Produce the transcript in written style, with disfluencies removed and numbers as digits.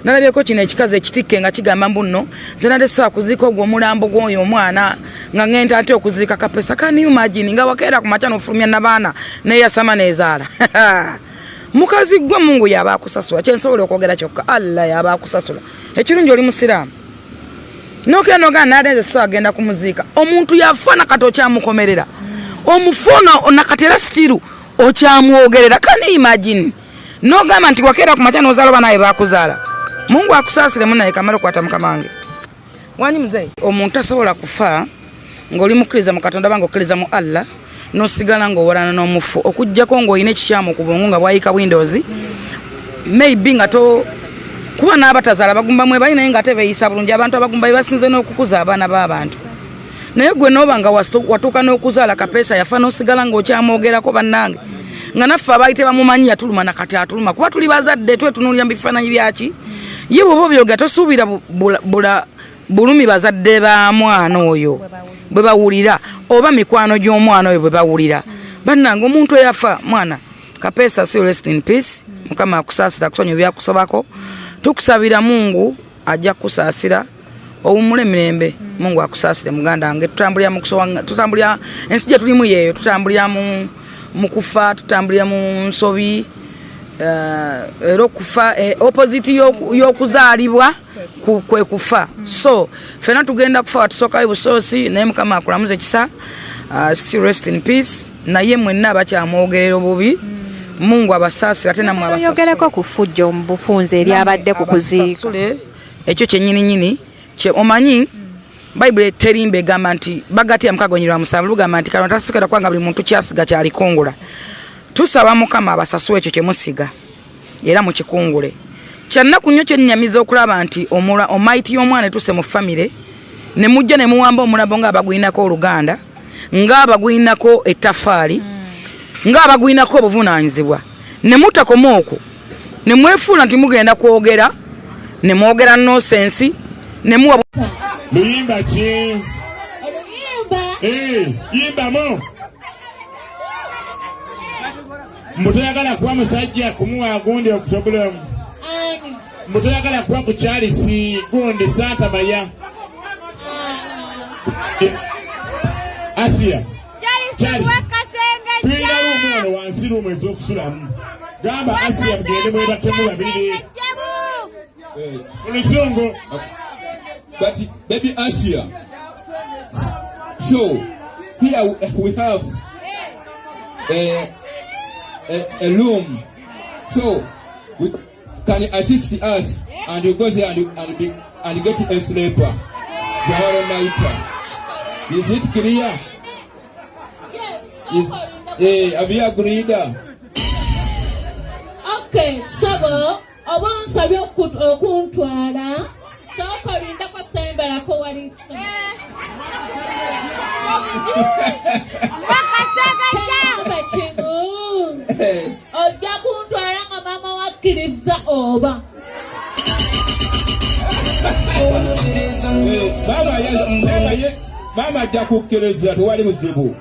Nalabyeko kino ekikaze ekitikke nga kigamba mbuno zenade sawa kuziika ogwo mulambo gw'oyo omwana nga ngenda ate okuziika Kapeesa kani imagine nga wakeera ku macha n'ofulumya n'abaana n'eyasama n'ezaala mukazi gwe Mungu yaba akusasula kyensobola okwogera kyokka Allah yaba akusasula ekirungi oli musiraamu nokenoga nadenze sawa agenda kumuziika omuntu yafa nakati okyamukomerera omufuna nakatera stiru okyamwogerera kani imagine no gama nti wakeera ku macha n'ozaala bana bakuzaala Mungu akusasire munaye kamalo kwata mukamange wanyi mzee omuntu asobola kufa ng'oli mukkiriza mu Katonda bango okkiriza mu Allah nosigala ng'owalana n'omufu okujjako ng'olina ekikyamu ku bwongo nga bwayika Windows maybe nga to kuba n'abatazaala bagumba mwe balina nga tebeeyisa bulungi abantu abagumba basinze n'okukuza abaana b'abantu naye gwe n'oba nga watuuka n'okuzaala Kapeesa yafa n'osigala ng'okyamwogerako bannange nga naffe abaayite bamumanyi yatuluma nakati atuluma kuba tuli bazadde twetunuulira mu bifaananyi byaki ye bw'oba obyoga tosuubira bulumi bazadde ba mwana oyo bwe bawulira oba mikwano gy'omwana oyo bwe bawulira bannange omuntu eyafa mwana Kapeesa si rest in peace mukama akusaasira kusonyiwa byakusobako tukusabira Mungu ajja kusaasira obumule mirembe Mungu akusaasire muganda wange tutambulira mu kusowa tutambulira ensi gye tulimu yeeyo tutambulira mukufa tutambulira mu nsobi ero kufa opposite y'okuzaalibwa kwe kufa so fena tugenda kufa tusoka ibusosi naye mukama akulamuze kisa still rest in peace naye mwenna abakyamwogerera obubi Mungu abasaasira ate namwe abasaasira yogereko kufujja omubufunze eri abadde ku kuziika ekyo kyennyini kye omanyi Bible terimbe gamba nti bagati ya mukagonyirwa musanvu gamba nti Katonda tasikira kwanga buli muntu kyasiga kyali kongula tusaba mukama abasasuwe ekyo kyemusiga era mu kikungule kyanna kunyo kyennyamiza okulaba nti omaiti y'omwana tuse mu family ne mujja ne muwamba omulabo nga abagwinako oluganda nga abagwinako ettafaali nga abagwinako obuvunaanyizibwa ne mutakoma okwo ne mwefuula nti mugenda kwogera ne mwogera nonsense ne muwa Luyimba chi yimba mo mutayagala kuwa musajja kumuwa gundi okusobulamu mutayagala kuwa ku Charles gundi Santa Maria Asiyah Charles twina lumu wansi lumu ez'okusulamu gamba Asiyah mugende mwebatemu babiri Olusungu. But baby Asiyah, so here we have a room, so we can assist us and you go there and get a sleeper. Jahara Maita. Is it clear? Yes. Have you agreed? Okay, so obansa byokuntwala soko linda kwa sembera ko wali bakasaga ja ojja kuntwala nga mama wakkiriza oba Mama ajja kukkiriza tewali buzibu.